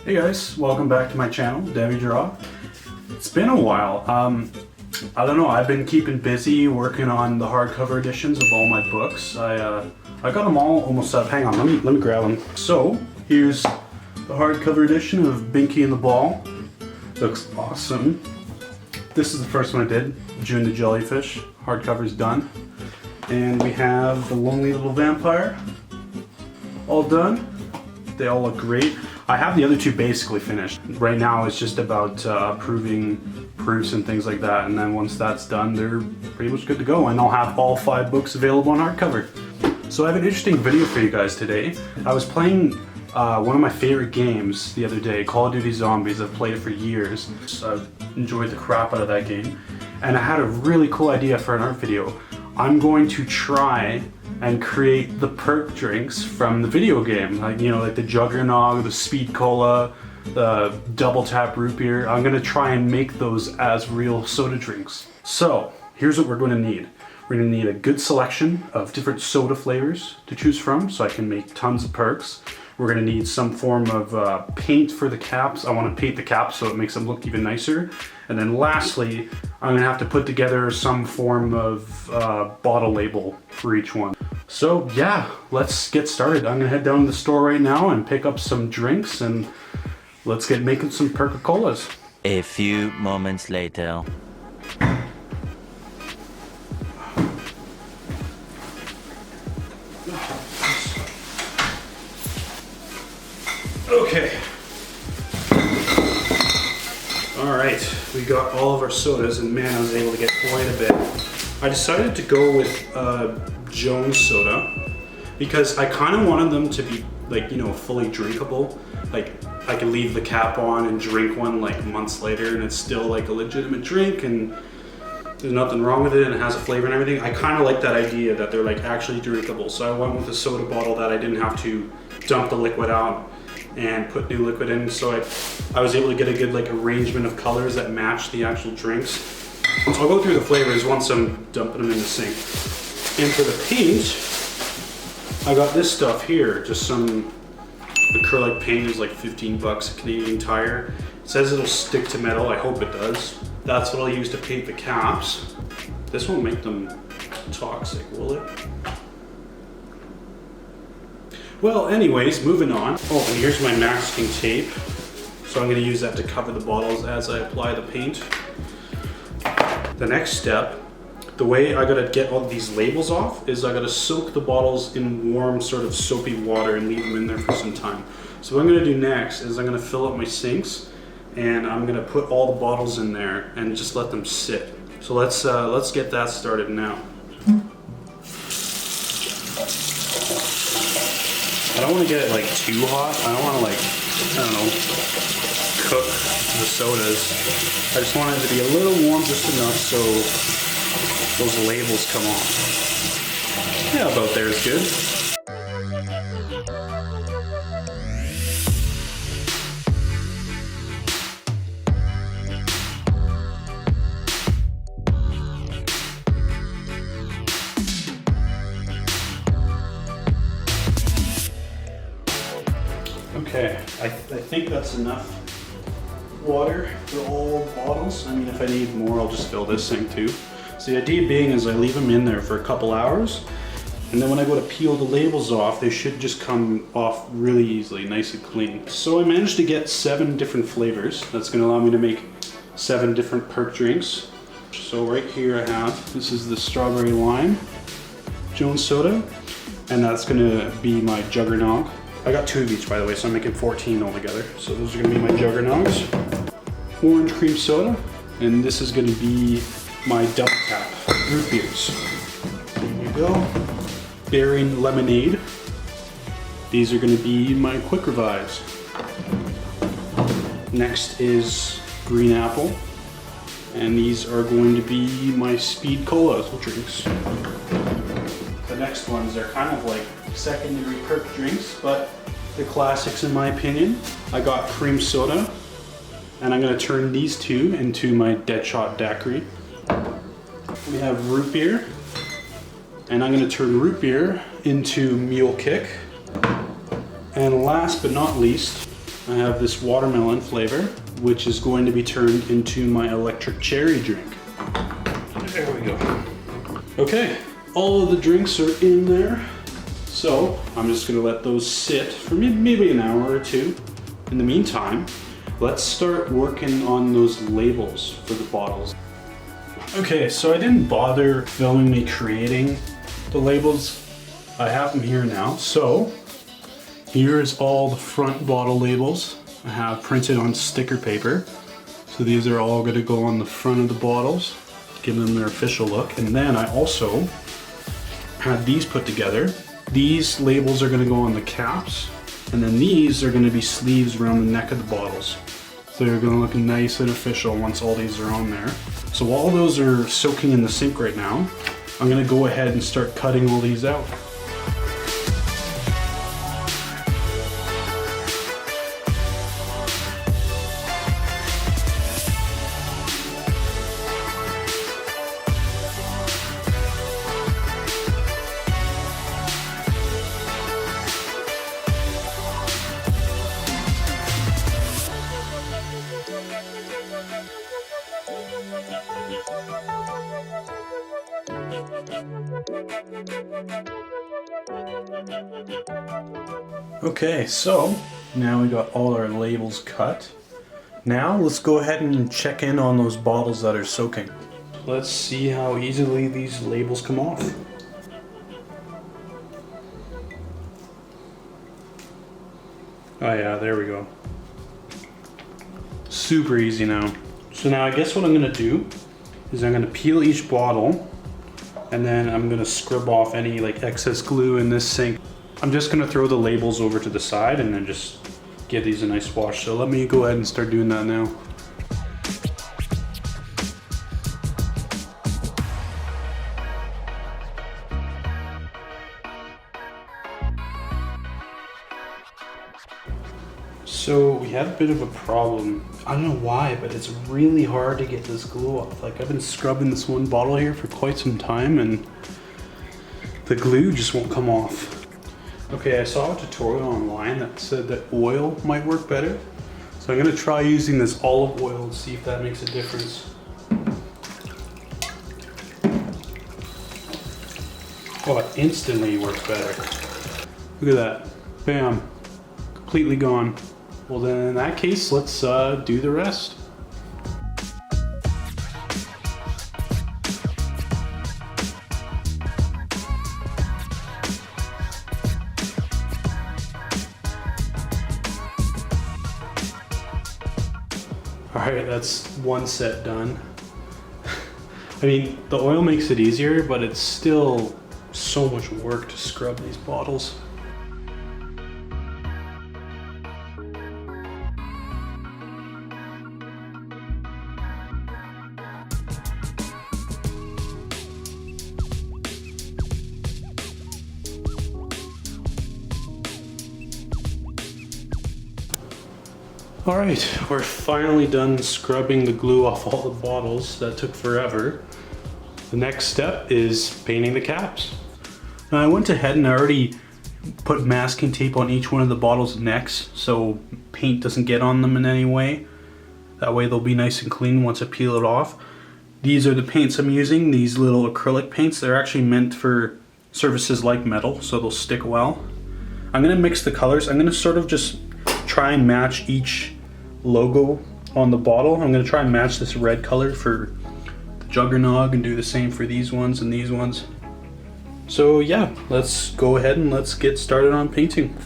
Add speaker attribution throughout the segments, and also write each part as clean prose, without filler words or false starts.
Speaker 1: Hey guys, welcome back to my channel, DeviDraw. It's been a while. I don't know, I've been keeping busy working on the hardcover editions of all my books. I got them all almost up. Hang on, let me grab them. So, here's the hardcover edition of Binky and the Ball. Looks awesome. This is the first one I did, June the Jellyfish. Hardcover's done. And we have the Lonely Little Vampire. All done. They all look great. I have the other two basically finished. Right now it's just about approving proofs and things like that, and then once that's done, they're pretty much good to go, and I'll have all 5 books available on hardcover. So I have an interesting video for you guys today. I was playing one of my favorite games the other day, Call of Duty Zombies. I've played it for years. I've enjoyed the crap out of that game, and I had a really cool idea for an art video. I'm going to try and create the perk drinks from the video game, like, you know, like the Juggernog, the Speed Cola, the Double Tap Root Beer. I'm gonna try and make those as real soda drinks. So here's what we're going to need. We're going to need a good selection of different soda flavors to choose from, so I can make tons of perks. We're going to need some form of paint for the caps. I want to paint the caps so it makes them look even nicer. And then lastly, I'm going to have to put together some form of bottle label for each one. So yeah, let's get started. I'm going to head down to the store right now and pick up some drinks, and let's get making some Perk-a-Colas.
Speaker 2: A few moments later.
Speaker 1: Okay. Alright, we got all of our sodas, and man, I was able to get quite a bit. I decided to go with Jones soda because I kind of wanted them to be, like, you know, fully drinkable. Like, I could leave the cap on and drink one like months later and it's still like a legitimate drink and there's nothing wrong with it and it has a flavor and everything. I kind of like that idea that they're like actually drinkable. So I went with a soda bottle that I didn't have to dump the liquid out and put new liquid in. So I was able to get a good like arrangement of colors that match the actual drinks. So I'll go through the flavors once I'm dumping them in the sink. And for the paint, I got this stuff here, just some acrylic paint. Is like 15 bucks a Canadian Tire. It says it'll stick to metal, I hope it does. That's what I'll use to paint the caps. This won't make them toxic, will it? Well, anyways, moving on. Oh, and here's my masking tape. So I'm gonna use that to cover the bottles as I apply the paint. The next step, the way I gotta get all these labels off is I gotta soak the bottles in warm sort of soapy water and leave them in there for some time. So what I'm gonna do next is I'm gonna fill up my sinks and I'm gonna put all the bottles in there and just let them sit. So let's get that started now. I don't want to get it like too hot. I don't want to, like, I don't know, cook the sodas. I just want it to be a little warm just enough so those labels come off. Yeah, about there is good. Okay, I think that's enough water for all bottles. I mean, if I need more, I'll just fill this sink too. So the idea being is I leave them in there for a couple hours, and then when I go to peel the labels off, they should just come off really easily, nice and clean. So I managed to get 7 different flavors. That's going to allow me to make 7 different perk drinks. So right here I have, this is the strawberry lime Jones soda, and that's going to be my Juggernog. I got 2 of each, by the way, so I'm making 14 altogether. So those are going to be my Juggernogs. Orange cream soda, and this is going to be my Double Tap Root Beers. There you go. Berry lemonade. These are going to be my Quick Revives. Next is green apple, and these are going to be my Speed Cola drinks. The next ones are kind of like secondary perk drinks, but the classics in my opinion. I got cream soda, and I'm going to turn these 2 into my Deadshot Daiquiri. We have root beer, and I'm going to turn root beer into Mule Kick. And last but not least, I have this watermelon flavor, which is going to be turned into my electric cherry drink. There we go. Okay, all of the drinks are in there. So I'm just gonna let those sit for maybe an hour or two. In the meantime, let's start working on those labels for the bottles. Okay, so I didn't bother filming me creating the labels. I have them here now. So here's all the front bottle labels I have printed on sticker paper. So these are all gonna go on the front of the bottles, give them their official look. And then I also had these put together. These labels are gonna go on the caps, and then these are gonna be sleeves around the neck of the bottles. So they're gonna look nice and official once all these are on there. So while those are soaking in the sink right now, I'm gonna go ahead and start cutting all these out. Okay, so now we got all our labels cut. Now let's go ahead and check in on those bottles that are soaking. Let's see how easily these labels come off. Oh yeah, there we go. Super easy now. So now I guess what I'm gonna do is I'm gonna peel each bottle, and then I'm gonna scrub off any like excess glue in this sink. I'm just gonna throw the labels over to the side and then just give these a nice wash. So let me go ahead and start doing that now. So we have a bit of a problem. I don't know why, but it's really hard to get this glue off. Like I've been scrubbing this one bottle here for quite some time and the glue just won't come off. Okay, I saw a tutorial online that said that oil might work better. So I'm gonna try using this olive oil and see if that makes a difference. Oh, it instantly works better. Look at that, bam, completely gone. Well then in that case, let's do the rest. Alright, that's one set done. I mean, the oil makes it easier, but it's still so much work to scrub these bottles. Alright, we're finally done scrubbing the glue off all the bottles. That took forever. The next step is painting the caps. Now I went ahead and I already put masking tape on each one of the bottles' necks so paint doesn't get on them in any way. That way they'll be nice and clean once I peel it off. These are the paints I'm using, these little acrylic paints. They're actually meant for surfaces like metal, so they'll stick well. I'm going to mix the colors. I'm going to sort of just try and match each logo on the bottle. I'm going to try and match this red color for the Juggernog and do the same for these ones and these ones. So yeah, let's go ahead and let's get started on painting.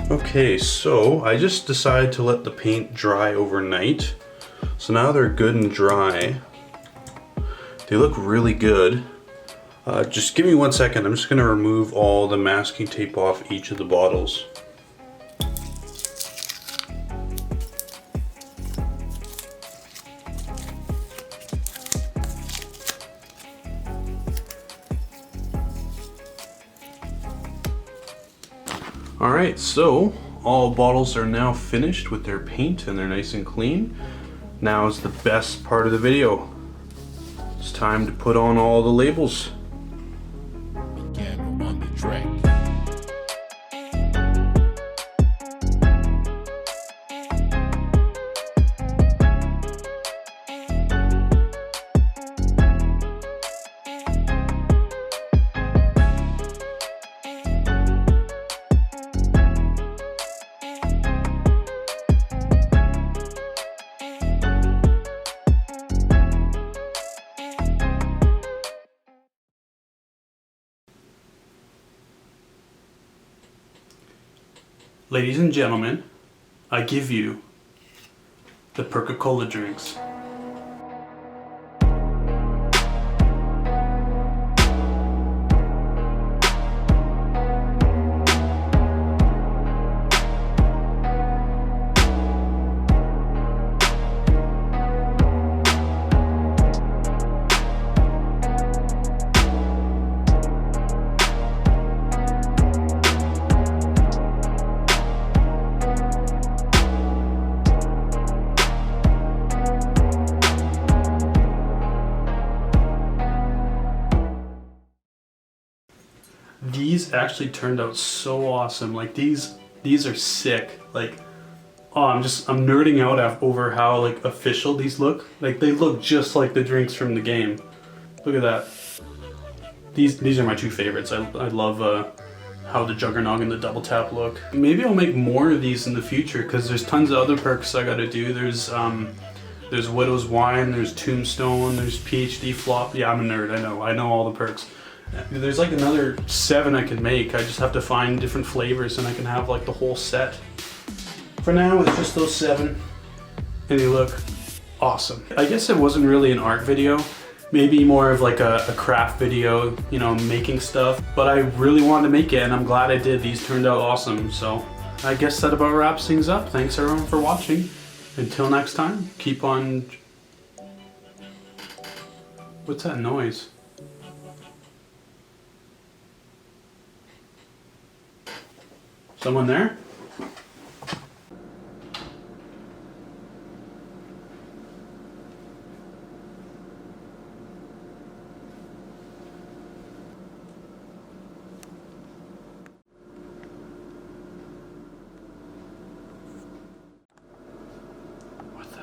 Speaker 1: Okay, so I just decided to let the paint dry overnight. So now they're good and dry. They look really good. Just give me 1 second. I'm just going to remove all the masking tape off each of the bottles. Alright, so all bottles are now finished with their paint and they're nice and clean. Now is the best part of the video. It's time to put on all the labels. Ladies and gentlemen, I give you the Perk-a-Cola drinks. These actually turned out so awesome. Like these are sick. Like, oh, I'm nerding out over how like official these look. Like they look just like the drinks from the game. Look at that. These are my two favorites. I love how the Juggernog and the Double Tap look. Maybe I'll make more of these in the future because there's tons of other perks I gotta do. There's Widow's Wine, there's Tombstone, there's PhD Flop. Yeah, I'm a nerd, I know all the perks. There's like another 7 I can make. I just have to find different flavors and I can have like the whole set. For now, it's just those 7 and they look awesome. I guess it wasn't really an art video, maybe more of like a craft video, you know, making stuff, but I really wanted to make it and I'm glad I did. These turned out awesome, so I guess that about wraps things up. Thanks everyone for watching. Until next time, keep on... What's that noise? Someone there? What the?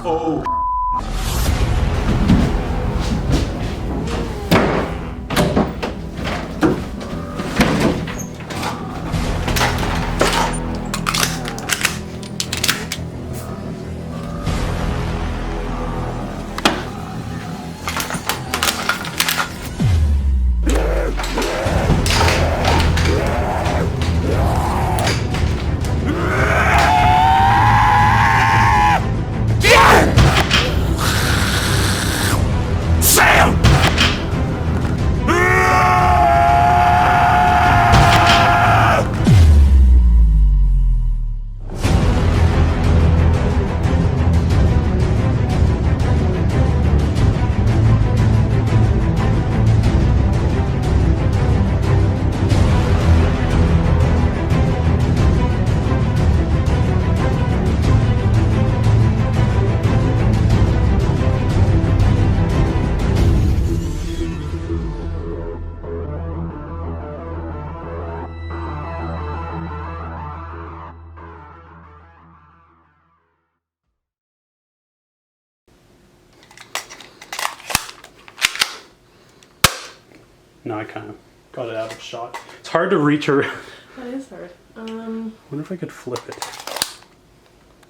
Speaker 1: Oh. No, I kind of got it out of shot. It's hard to reach around.
Speaker 3: That is hard.
Speaker 1: I wonder if I could flip it.